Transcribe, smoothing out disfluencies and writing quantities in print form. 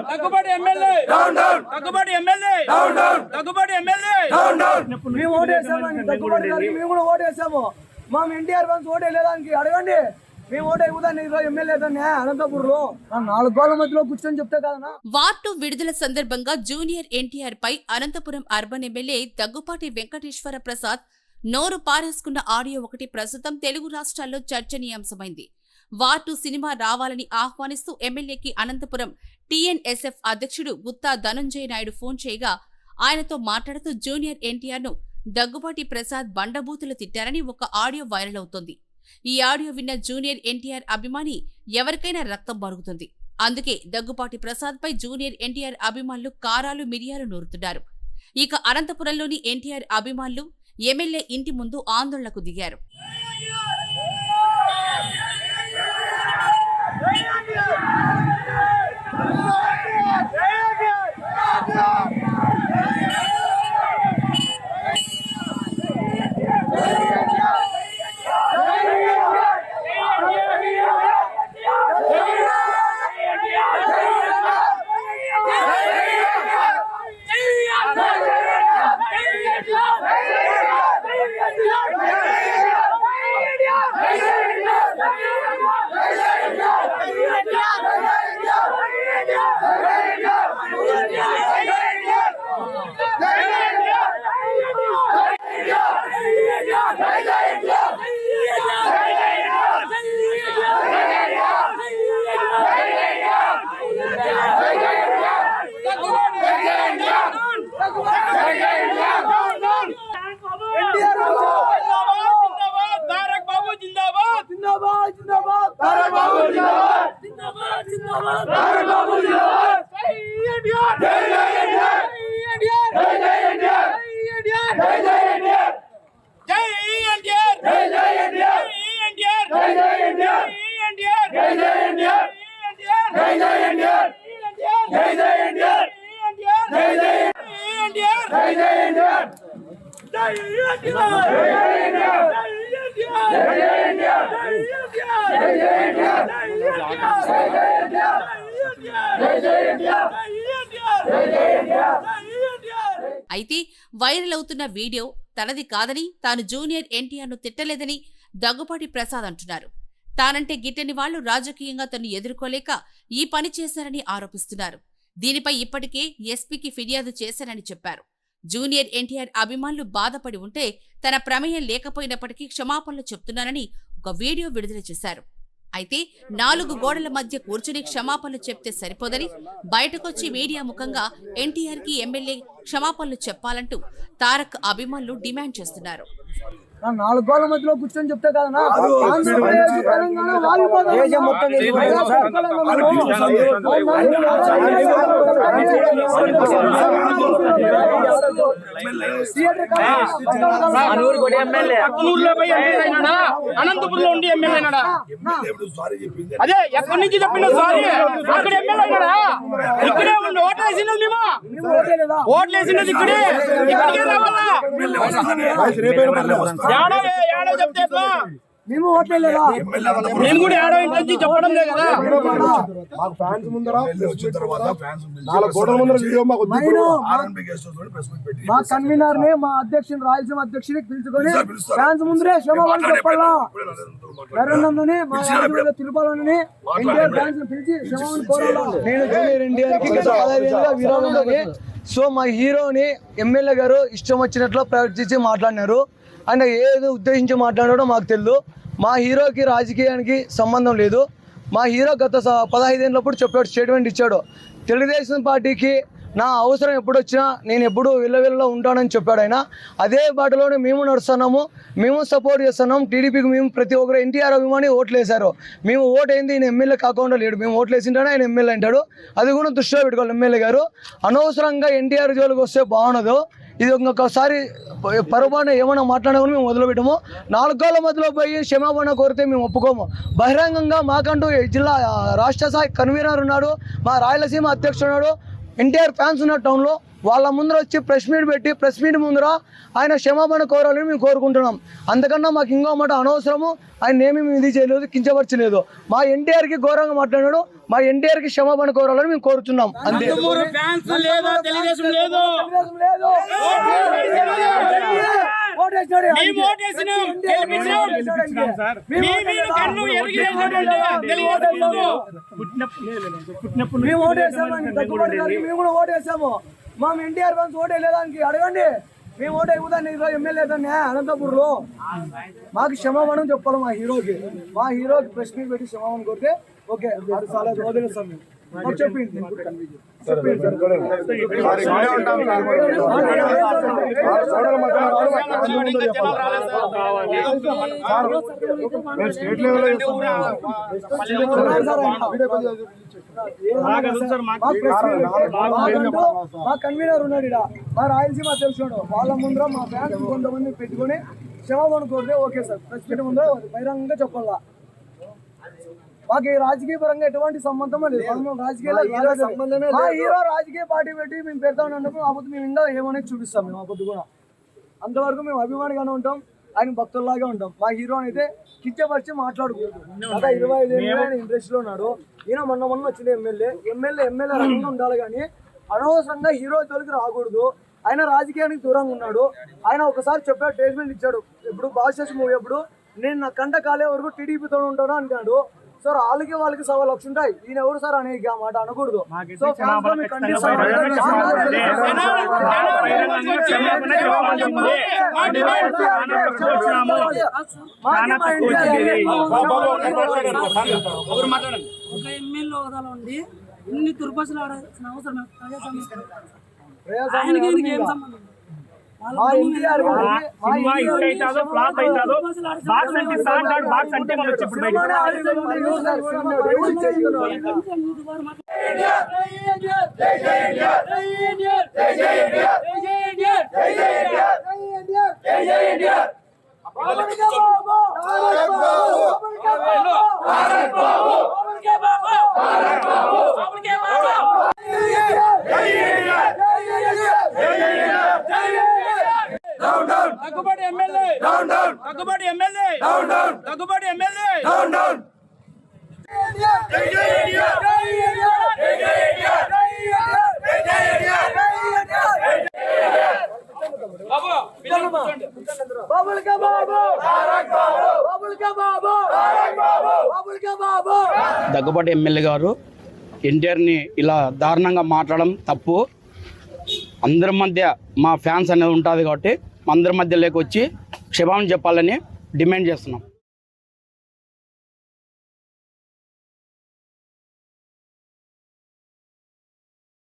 Daggubati MLA Daggubati MLA Daggubati MLA మేము ఓటేసామని దగ్గుబాటి గారికి మేము కూడా ఓటేసాము. మా ఎన్టీఆర్ ఫ్యాన్స్ ఓటేయలేదానికి అడగండి. మేము ఓటైపోతాను ఎమ్మెల్యే అనంతపురంలో 4 గోళ్ల మధ్యలో కూర్చొని చెప్తే కదా. వార్2 విడుదల సందర్భంగా జూనియర్ ఎన్టీఆర్ పై అనంతపురం అర్బన్ ఎమ్మెల్యే దగ్గుపాటి వెంకటేశ్వర ప్రసాద్ నోరు పారేసుకున్న ఆడియో ఒకటి ప్రస్తుతం తెలుగు రాష్ట్రాల్లో చర్చనీయాంశమైంది. వార్2 సినిమా రావాలని ఆహ్వానిస్తూ ఎమ్మెల్యేకి అనంతపురం టీఎన్ఎస్ఎఫ్ అధ్యక్షుడు గుత్తా ధనంజయ నాయుడు ఫోన్ చేయగా ఆయనతో మాట్లాడుతూ జూనియర్ ఎన్టీఆర్ ను దగ్గుబాటి ప్రసాద్ బండబూతులు తిట్టారని ఒక ఆడియో వైరల్ అవుతోంది. ఈ ఆడియో విన్న జూనియర్ ఎన్టీఆర్ అభిమాని ఎవరికైనా రక్తం మరుగుతుంది. అందుకే దగ్గుబాటి ప్రసాద్ పై జూనియర్ ఎన్టీఆర్ అభిమానులు కారాలు మిరియాలు నూరుతున్నారు. ఇక అనంతపురంలోని ఎన్టీఆర్ అభిమానులు ఎమ్మెల్యే ఇంటి ముందు ఆందోళనకు దిగారు. అయితే వైరల్ అవుతున్న వీడియో తనది కాదని, తాను జూనియర్ ఎన్టీఆర్ ను తిట్టలేదని దగ్గుబాటి ప్రసాద్ అంటున్నారు. తానంటే గిట్టని వాళ్లు రాజకీయంగా తను ఎదుర్కోలేక ఈ పని చేశారని ఆరోపిస్తున్నారు. దీనిపై ఇప్పటికే ఎస్పీకి ఫిర్యాదు చేశారని చెప్పారు. జూనియర్ ఎన్టీఆర్ అభిమానులు బాధపడి ఉంటే తన ప్రమేయం లేకపోయినప్పటికీ క్షమాపణలు చెప్తున్నారని ఒక వీడియో విడుదల చేశారు. అయితే 4 గోడల మధ్య కూర్చుని క్షమాపణలు చెప్తే సరిపోదని బయటకొచ్చి మీడియా ముఖంగా ఎన్టీఆర్ కి ఎమ్మెల్యే క్షమాపణలు చెప్పాలంటూ తారక్ అభిమానులు డిమాండ్ చేస్తున్నారు. 4 గోళ్ల మధ్యలో కూర్చొని చెప్తే కదా అనంతపురంలో ఉండి ఎమ్మెల్యే అదే ఎక్కడి నుంచి చెప్పిన సారీ అక్కడ ఎమ్మెల్యే ఇక్కడే ఉండి ఓట్లేసినది మేము ఓట్లేసినది ఇక్కడే ఇక్కడికే రావాలా ఏడో చెప్తే ఎట్లా మేము ఓట్లేదా మేము కూడా ఏడో ఇంటి నుంచి చెప్పడం లేదు కదా. మా కన్వీనర్ ని మా అధ్యక్షుని రాయలసీమ అధ్యక్షుని పిలుచుకొని ఫ్యాన్స్ ముందరే క్షమాపణ చెప్పాలా. నరేంద్రని మా తిరుపాలని ఎన్టీఆర్ ఫ్యాన్స్ పిలిచి క్షమాపణ కోరాలా. నేను జూనియర్ ఎన్టీఆర్ కి గత 15 ఏళ్ళుగా విరాళంలోని సో మా హీరోని ఎమ్మెల్యే గారు ఇష్టం వచ్చినట్లు ప్రవర్తించి మాట్లాడినారు. ఆయన ఏదో ఉద్దేశించి మాట్లాడాడో మాకు తెలియదు. మా హీరోకి రాజకీయానికి సంబంధం లేదు. మా హీరో గత 15 ఏళ్ళప్పుడు చెప్పాడు, స్టేట్మెంట్ ఇచ్చాడు. తెలుగుదేశం పార్టీకి నా అవసరం ఎప్పుడు వచ్చినా నేను ఎప్పుడు విల్లవిల్లలో ఉంటానని చెప్పాడు ఆయన. అదే బాటలోనే మేము నడుస్తున్నాము, మేము సపోర్ట్ చేస్తున్నాం. టీడీపీకి మేము ప్రతి ఒక్కరు ఎన్టీఆర్ అభిమాని ఓట్లు వేశారు. మేము ఓటు అయింది ఈయన ఎమ్మెల్యే కాకుండా లేడు, మేము ఓట్లు వేసింటానే ఆయన ఎమ్మెల్యే అంటాడు. అది కూడా దృష్టిలో పెట్టుకోవాలి ఎమ్మెల్యే గారు. అనవసరంగా ఎన్టీఆర్ జోలికి వస్తే బాగుండదు. ఇది ఇంకొకసారి పొరపాటున ఏమైనా మాట్లాడమని మేము వదిలిపెట్టము. 4 గోళ్ల మధ్యలో పోయి క్షమాపణ కోరితే మేము ఒప్పుకోము. బహిరంగంగా మాకంటూ జిల్లా రాష్ట్ర స్థాయి కన్వీనర్ ఉన్నాడు, మా రాయలసీమ అధ్యక్షుడు ఉన్నాడు, ఎన్టీఆర్ ఫ్యాన్స్ ఉన్న టౌన్లో. వాళ్ళ ముందర వచ్చి ప్రెస్ మీట్ పెట్టి ప్రెస్ మీట్ ముందర ఆయన క్షమాపణ కోరాలని మేము కోరుకుంటున్నాం. అంతకన్నా మాకు ఇంకో మాట అనవసరము. ఆయన ఏమీ ఇది చేయలేదు, కించపరచలేదు. మా ఎన్టీఆర్కి ఘోరంగా మాట్లాడాడు, మా ఎన్టీఆర్ కి క్షమాపణ కోరాలని మేము కోరుతున్నాం అంతే. నందమూరి ఫ్యాన్స్ లేదా తెలుగుదేశం లేదు. లేదు. ఓటేసినాడు. మేము ఓటేసినాం, గెలిపించినాం. మీ మీద కన్ను ఎరిగేసినటువంటి తెలుగుదేశం లేదు. మేము ఓటేసాము, దగ్గుబాటి గారికి మేము కూడా ఓటేసాము. మా ఎన్టీఆర్ ఫ్యాన్స్ ఓటేయలేదానికి అడగండి. మేము ఓటు అయిపోతాను ఈరోజు ఎమ్మెల్యే అనంతపూర్లో. మాకు క్షమాపణ చెప్పాలి మా హీరోకి. మా హీరోకి ప్రెస్ మీట్ పెట్టి క్షమాపణ కొడితే ఓకే, అది చాలా వదిలేస్తాం మేము. మాకు చెప్పింది మా కన్వీనర్ ఉన్నాడు ఇక్కడ, మా రాయలసీమ తెలిసినాడు. వాళ్ళ ముందర మా ఫ్యాన్స్ కొంతమంది పెట్టుకొని క్షమాపణ కోరితే ఓకే సార్, ప్రెస్ మీట్ ముందర బహిరంగంగా చెప్పాలా. మాకు ఈ రాజకీయ పరంగా ఎటువంటి సంబంధం లేదు. సంబంధమే మా హీరో రాజకీయ పార్టీ పెట్టి మేము పెడతామన్నప్పుడు ఆ పొద్దు మేము ఇంకా ఏమనేది చూపిస్తాం. మేము ఆ పొద్దు కూడా అంతవరకు మేము అభిమానిగానే ఉంటాం, ఆయన భక్తుల్లాగా ఉంటాం. మా హీరో అయితే కించపరిచి మాట్లాడుకోదు. గత 25 ఏళ్ళు ఆయన ఇండస్ట్రీలో ఉన్నాడు. ఈయన మొన్న వచ్చిన ఎమ్మెల్యే రంగంగా ఉండాలి కానీ అనవసరంగా హీరో తోలికి రాకూడదు. ఆయన రాజకీయానికి దూరంగా ఉన్నాడు. ఆయన ఒకసారి చెప్పాడు, స్టేట్మెంట్ ఇచ్చాడు. ఇప్పుడు బాషెస్ మూవీ అప్పుడు నేను నా కంట కాలే వరకు టీడీపీతో ఉంటాను అంటాడు. సో వాళ్ళకి 1.25 లక్షలు ఉంటాయి. ఈయన ఎవరు సార్ అనే మాట అనకూడదు. సో ఒక ఎమ్మెల్యే హోదాలో ఉండి ఇన్ని దుర్భాషలు ఆడాల్సిన అవసరం ఆయనకి ఈయనకి ఏం సంబంధం? సినిమా హిట్ అవుతాదో ఫ్లాప్ అవుతాదో బాక్స్ అంటే సాంగ్ డాట్ బాక్స్ అంటే మనం ఇప్పుడు బయట Daggubati MLA Daggubati MLA Daggubati MLA Daggubati MLA గారు ఎన్టీఆర్ని ఇలా దారుణంగా మాట్లాడడం తప్పు. అందరి మధ్య మా ఫ్యాన్స్ అనేది ఉంటుంది కాబట్టి అందరి మధ్య లేకొచ్చి క్షమాపణ చెప్పాలని డిమాండ్ చేస్తున్నాం.